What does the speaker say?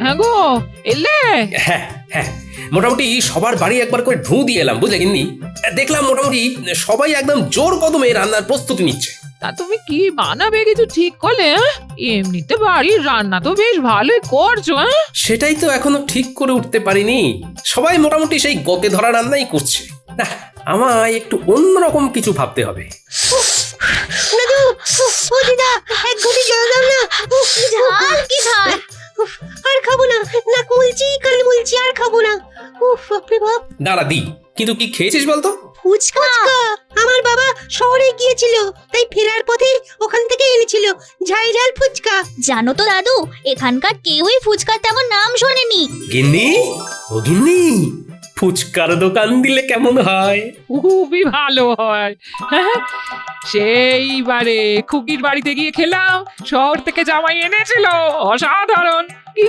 হ্যাঁ গো, এলে? হ্যাঁ হ্যাঁ, মোটামুটি সবার বাড়ি একবার করে ঢু দিয়ে এলাম, বুঝলে গিন্নি। দেখলাম মোটামুটি সবাই একদম জোর কদমে রান্নার প্রস্তুতি নিচ্ছে। তা তুমি কি বানাবে কিছু ঠিক করলে? এমনিতে বাড়ির রান্না তো বেশ ভালোই করছো। সেটাই তো এখনো ঠিক করে উঠতে পারিনি। সবাই মোটামুটি সেই গতে ধরা রান্নাই করছে। না, আমায় একটু অন্যরকম কিছু ভাবতে হবে। দাদু, ও দিদা, এক ঘটি জল দাও না। ঝাল কি ঝাল! আর খাবো না, নাক মুলছি, কান মুলছি, আর খাবো না। উফ, বাপরে বাপ! দাঁড়া দি, কিন্তু কি খেয়েছিস বলতো? ফুচকা! আমার বাবা শহরে গিয়েছিল, তাই ফেরার পথে ওখান থেকে এনেছিল ঝাল ঝাল ফুচকা। জানো তো দাদু, এখানকার কেউই ফুচকার তেমন নাম শোনেনি। গিন্নি, ও গিন্নি, ফুচকার দোকান দিলে কেমন হয়? খুবই ভালো হয়। হ্যাঁ, সেইবারে খুকির বাড়িতে গিয়ে খেলাম, শহর থেকে জামাই এনেছিল, অসাধারণ। কি